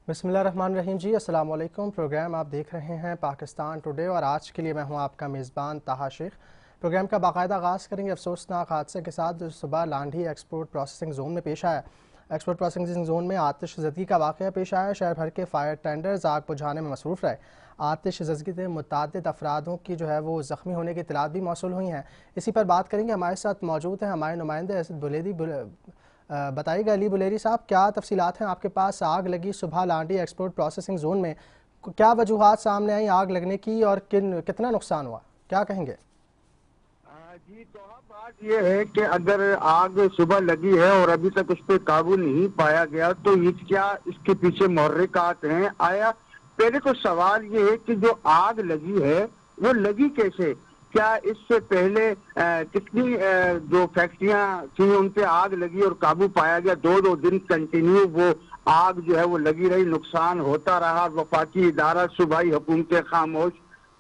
बिस्मिल्लाहिर्रहमानिर्रहीम जी, अस्सलाम वालेकुम। प्रोग्राम आप देख रहे हैं पाकिस्तान टुडे और आज के लिए मैं हूं आपका मेज़बान ताहा शेख। प्रोग्राम का बाकायदा आगाज़ करेंगे अफसोसनाक हादसे के साथ जो सुबह लांढी एक्सपोर्ट प्रोसेसिंग जोन में पेश आया। एक्सपोर्ट प्रोसेसिंग जोन में आतिशज़दी का वाक़या पेश आया। शहर भर के फायर टेंडर्स आग बुझाने में मसरूफ़ रहे। आतिशज़दी से मुतअद्दिद अफरादों की जो है वो ज़ख्मी होने की इत्तलात भी मौसूल हुई हैं। इसी पर बात करेंगे। हमारे साथ मौजूद हैं हमारे नुमाइंदे असद बुलेदी। बताइएगा अली बुलेरी साहब, क्या तफसीलात हैं आपके पास? आग लगी सुबह लांडी एक्सपोर्ट प्रोसेसिंग जोन में, क्या वजूहात सामने आई आग लगने की और कितना नुकसान हुआ, क्या कहेंगे? जी तो बात ये है कि अगर आग सुबह लगी है और अभी तक उस पर काबू नहीं पाया गया तो ये क्या इसके पीछे मुहर्रिकात हैं? आया पहले तो सवाल ये है कि जो आग लगी है वो लगी कैसे? क्या इससे पहले कितनी जो फैक्ट्रियां थी उन पे आग लगी और काबू पाया गया? दो दिन कंटिन्यू वो आग जो है वो लगी रही, नुकसान होता रहा, वफाकी इदारा सूबाई हुकूमतें खामोश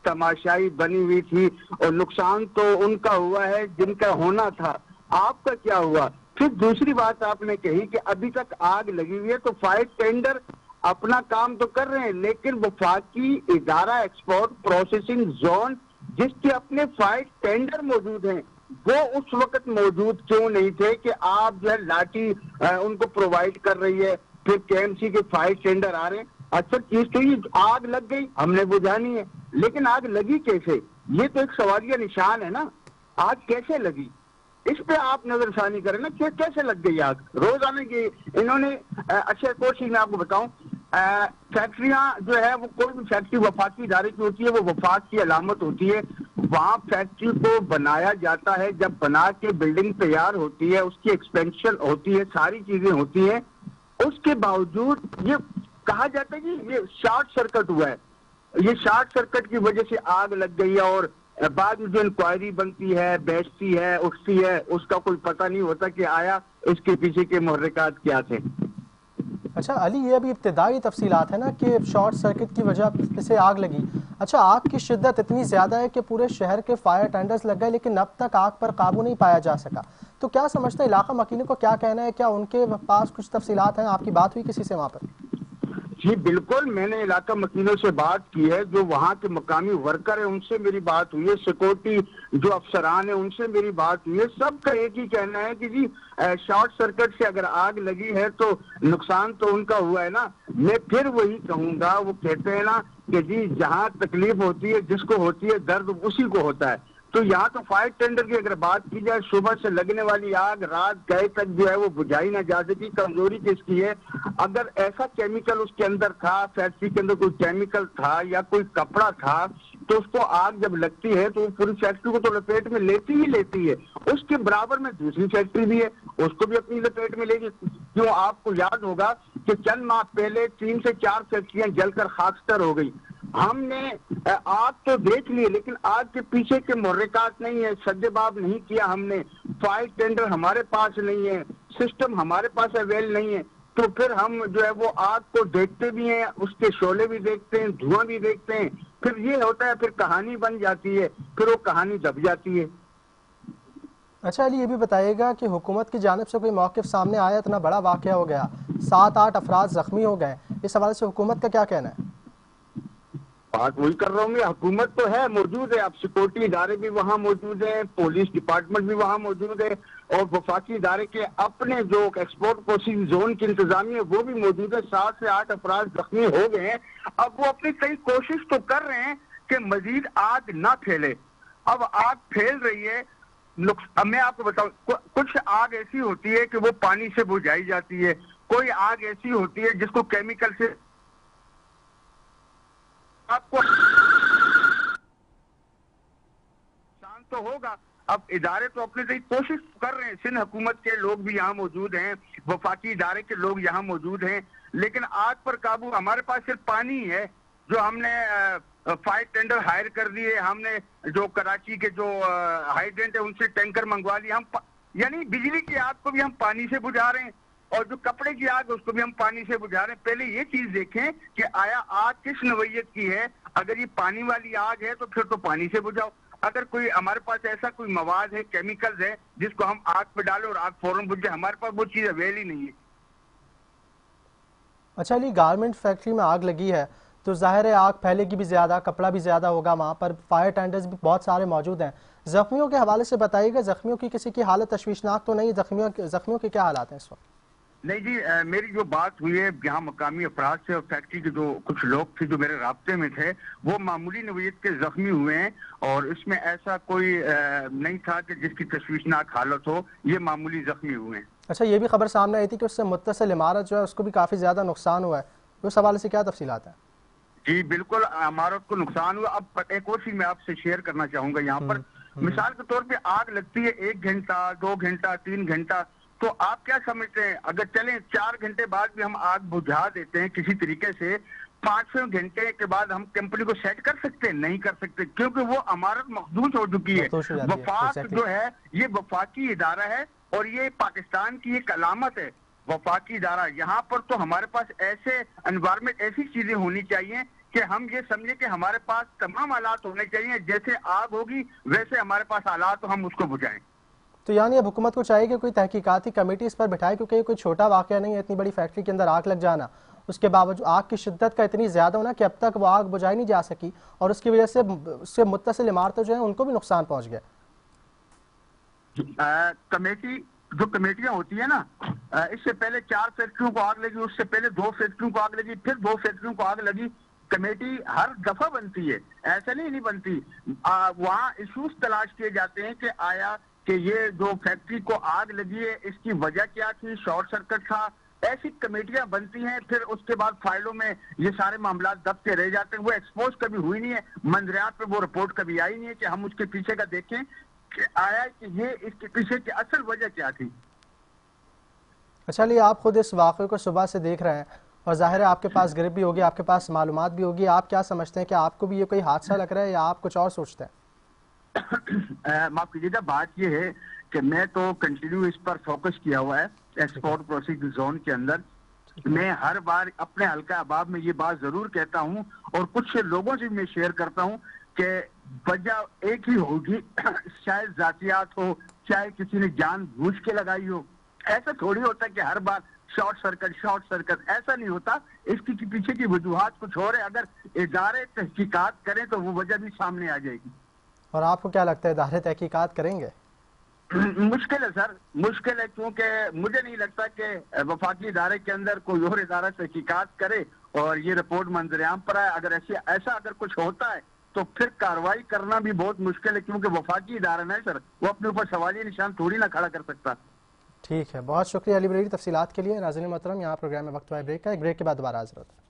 तमाशाई बनी हुई थी और नुकसान तो उनका हुआ है जिनका होना था। आपका क्या हुआ? फिर दूसरी बात आपने कही कि अभी तक आग लगी हुई है तो फायर टेंडर अपना काम तो कर रहे हैं, लेकिन वफाकी इदारा एक्सपोर्ट प्रोसेसिंग जोन जिसके अपने फायर टेंडर मौजूद हैं वो उस वक्त मौजूद क्यों नहीं थे कि आप जो है लाठी उनको प्रोवाइड कर रही है, फिर केएमसी के फायर टेंडर आ रहे हैं। अच्छा चीज तो ये आग लग गई, हमने बुझानी है, लेकिन आग लगी कैसे? ये तो एक सवालिया निशान है ना। आग कैसे लगी इस पे आप नजरसानी करें ना कि कैसे लग गई आग रोजाना की इन्होंने। अच्छा कोशिश मैं आपको बताऊं, फैक्ट्रियां जो है वो कोई भी फैक्ट्री वफाकी इदारे की होती है, वो वफाक की अलामत होती है। वहां फैक्ट्री को बनाया जाता है, जब बना के बिल्डिंग तैयार होती है, उसकी एक्सपेंशन होती है, सारी चीजें होती है, उसके बावजूद ये कहा जाता है कि ये शॉर्ट सर्किट हुआ है, ये शॉर्ट सर्किट की वजह से आग लग गई है। और बाद में जो इंक्वायरी बनती है, बैठती है, उठती है, उसका कोई पता नहीं होता कि आया इसके पीछे के मुहर्रिकात क्या थे। अच्छा अली, ये अभी इब्तिदाई तफसीलात है ना कि शॉर्ट सर्किट की वजह से आग लगी। अच्छा, आग की शिद्दत इतनी ज़्यादा है कि पूरे शहर के फायर टेंडर्स लग गए लेकिन अब तक आग पर काबू नहीं पाया जा सका। तो क्या समझते हैं, इलाका मकीनों को क्या कहना है? क्या उनके पास कुछ तफसीलात हैं? आपकी बात हुई किसी से वहाँ पर? जी बिल्कुल, मैंने इलाका मकीनों से बात की है, जो वहाँ के मकामी वर्कर है उनसे मेरी बात हुई है, सिक्योरिटी जो अफसरान है उनसे मेरी बात हुई है। सबका एक ही कहना है कि जी शॉर्ट सर्किट से अगर आग लगी है तो नुकसान तो उनका हुआ है ना। मैं फिर वही कहूंगा, वो कहते हैं ना कि जी जहाँ तकलीफ होती है जिसको होती है दर्द उसी को होता है। तो यहाँ तो फायर टेंडर की अगर बात की जाए, सुबह से लगने वाली आग रात गए तक जो है वो बुझाई ना जा सकी। कमजोरी किसकी है? अगर ऐसा केमिकल उसके अंदर था, फैक्ट्री के अंदर कोई केमिकल था या कोई कपड़ा था, तो उसको आग जब लगती है तो पूरी फैक्ट्री को तो लपेट में लेती ही लेती है। उसके बराबर में दूसरी फैक्ट्री भी है, उसको भी अपनी लपेट में लेगी। क्यों? आपको याद होगा कि चंद माह पहले 3 से 4 फैक्ट्रियां जलकर खाकस्तर हो गई। हमने आग तो देख ली, लेकिन आग के पीछे के मुहर्रिकात नहीं है, सद्देबाब नहीं किया हमने, फायर टेंडर हमारे पास नहीं है, सिस्टम हमारे पास अवेल नहीं है। तो फिर हम जो है वो आग को देखते भी हैं, उसके शोले भी देखते हैं, धुआं भी देखते हैं, फिर ये होता है, फिर कहानी बन जाती है, फिर वो कहानी दब जाती है। अच्छा अली, ये भी बताइएगा कि हुकूमत की जानिब से कोई मौक़िफ़ सामने आया? इतना बड़ा वाक़या हो गया, 7-8 अफराद ज़ख्मी हो गए, इस हवाले से हुकूमत का क्या कहना है? बात वही कर रहा हूँ मैं, हुकूमत तो है मौजूद है, अब सिक्योरिटी इदारे भी वहाँ मौजूद है, पुलिस डिपार्टमेंट भी वहाँ मौजूद है, और वफाकी इदारे के अपने जो एक्सपोर्ट प्रोसेसिंग जोन की इंतजामी है वो भी मौजूद है। 7 से 8 अफराद जख्मी हो गए हैं। अब वो अपनी कई कोशिश तो कर रहे हैं कि मजीद आग ना फैले। अब आग फैल रही है। अब मैं आपको बताऊं, कुछ आग ऐसी होती है कि वो पानी से बुझाई जाती है, कोई आग ऐसी होती है जिसको केमिकल से आपको नुकसान तो होगा। अब इदारे तो अपने से कोशिश कर रहे हैं, सिंध हुकूमत के लोग भी यहाँ मौजूद हैं, वफाकी इदारे के लोग यहाँ मौजूद हैं, लेकिन आग पर काबू हमारे पास सिर्फ पानी है। जो हमने फायर टेंडर हायर कर दिए, हमने जो कराची के जो हाइड्रेंट है उनसे टैंकर मंगवा लिए, हम यानी बिजली की आग को भी हम पानी से बुझा रहे हैं और जो कपड़े की आग उसको भी हम पानी से बुझा रहे हैं। पहले ये चीज देखें कि आया आग किस नवैयत की है। अगर ये पानी वाली आग है तो फिर तो पानी से बुझाओ। अगर कोई हमारे पास ऐसा कोई मवाद है, केमिकल्स है जिसको हम आग पे डालें और आग फौरन बुझ जाए, हमारे पास वो चीज अवेल ही नहीं है। اچھا علی، گارمنٹ فیکٹری میں آگ لگی ہے تو ظاہر ہے آگ پھیلے گی بھی زیادہ، کپڑا بھی زیادہ ہوگا، وہاں پر فائر ٹینڈرز بھی بہت سارے موجود ہیں. زخمیوں کے حوالے سے بتائیے گا، زخمیوں کی کسی کی حالت تشویشناک تو نہیں؟ زخمیوں کے کیا حالات ہیں اس وقت؟ نہیں جی، میری جو بات ہوئی ہے یہاں مقامی افراد سے اور فیکٹری کے جو کچھ لوگ تھے جو میرے رابطے میں تھے، وہ معمولی نوعیت کے زخمی ہوئے ہیں، اور اس میں ایسا کوئی نہیں تھا کہ جس کی تشویشناک حالت ہو. یہ معمولی زخمی ہوئے ہیں. اچھا، یہ بھی خبر سامنے آئی تھی کہ اس سے متصل عمارت جو ہے اس کو بھی کافی زیادہ نقصان ہوا ہے، اس حوالے سے کیا تفصیلات ہیں؟ جی بالکل، عمارت کو نقصان ہوا. اب ایک اور چیز میں آپ سے شیئر کرنا چاہوں گا یہاں پر. مثال کے طور پہ آگ لگتی ہے 1 گھنٹہ 2 گھنٹہ 3 گھنٹہ، تو آپ کیا سمجھتے ہیں اگر چلیں 4 گھنٹے بعد بھی ہم آگ بجھا دیتے ہیں کسی طریقے سے، 5 گھنٹے کے بعد ہم کمپنی کو سیٹ کر سکتے ہیں؟ نہیں کر سکتے، کیونکہ وہ عمارت مخدوش ہو چکی ہے. مخدوش ہو جاتی ہے. وفاق ایگزیکٹلی. جو ہے یہ وفاقی ادارہ ہے، اور یہ پاکستان کی ایک علامت ہے. وفاقی ادارہ یہاں پر تو ہمارے پاس ایسے انوائرمنٹ، ایسی چیزیں ہونی چاہیے کہ ہم یہ سمجھیں کہ ہمارے پاس تمام آلات ہونے چاہیے، جیسے آگ ہوگی ویسے ہمارے پاس آلات ہم اس کو بجھائیں. تو یعنی اب حکومت کو چاہیے کہ کوئی تحقیقاتی کمیٹی اس پر بٹھائے، کیونکہ یہ کوئی چھوٹا واقعہ نہیں ہے، اتنی بڑی فیکٹری کے اندر آگ لگ جانا، اس کے باوجود آگ کی شدت کا اتنی زیادہ ہونا کہ اب تک وہ آگ بجھائی نہیں جا سکی، اور اس کی وجہ سے اس سے متصل عمارتیں جو ہیں ان کو بھی نقصان پہنچ گیا. کمیٹی، جو کمیٹیاں ہوتی ہیں نا، اس سے پہلے 4 فیکٹریوں کو آگ لگی، اس سے پہلے 2 فیکٹریوں کو آگ لگی، پھر 2 فیکٹریوں کو آگ لگی. کمیٹی ہر دفعہ بنتی ہے، ایسا نہیں بنتی. وہاں ایشوز تلاش کیے جاتے ہیں کہ آیا کہ یہ جو فیکٹری کو آگ لگی ہے اس کی وجہ کیا تھی، شارٹ سرکٹ تھا. ایسی کمیٹیاں بنتی ہیں، پھر اس کے بعد فائلوں میں یہ سارے معاملات دب کے رہ جاتے ہیں. وہ ایکسپوز کبھی ہوئی نہیں ہے، منظریات پہ وہ رپورٹ کبھی آئی نہیں ہے کہ ہم اس کے پیچھے کا دیکھیں کہ آیا کہ یہ اس کے پیچھے کی اصل وجہ کیا تھی. اچھا علی، آپ خود اس واقعے کو صبح سے دیکھ رہے ہیں، اور ظاہر ہے آپ کے پاس گرپ بھی ہوگی، آپ کے پاس معلومات بھی ہوگی. آپ کیا سمجھتے ہیں کہ آپ کو بھی یہ کوئی حادثہ لگ رہا ہے یا آپ کچھ اور سوچتے ہیں؟ معاف کیجیے گا، بات یہ ہے کہ میں تو کنٹینیو اس پر فوکس کیا ہوا ہے ایکسپورٹ پروسیسنگ زون کے اندر. میں ہر بار اپنے حلقہ احباب میں یہ بات ضرور کہتا ہوں، اور کچھ لوگوں سے میں شیئر کرتا ہوں کہ وجہ ایک ہی ہوگی، شاید ذاتیات ہو، چاہے کسی نے جان بوجھ کے لگائی ہو. ایسا تھوڑی ہوتا کہ ہر بار شارٹ سرکٹ، ایسا نہیں ہوتا. اس کی پیچھے کی وجوہات کچھ اور ہے. اگر ادارے تحقیقات کریں تو وہ وجہ بھی سامنے آ جائے گی. اور آپ کو کیا لگتا ہے ادارے تحقیقات کریں گے؟ مشکل ہے سر، مشکل ہے، کیونکہ مجھے نہیں لگتا کہ وفاقی ادارے کے اندر کوئی اور ادارہ تحقیقات کرے اور یہ رپورٹ منظر عام پر آئے. اگر ایسا اگر کچھ ہوتا ہے تو پھر کارروائی کرنا بھی بہت مشکل ہے، کیونکہ وفاقی ادارہ نہیں سر، وہ اپنے اوپر سوالیہ نشان تھوڑی نہ کھڑا کر سکتا. ٹھیک ہے، بہت شکریہ علی بریلوی تفصیلات کے لیے. ناظرین محترم، یہاں پروگرام میں وقت ہوا ہے بریک کا، ایک بریک کے بعد دوبارہ حاضر ہوتا ہے.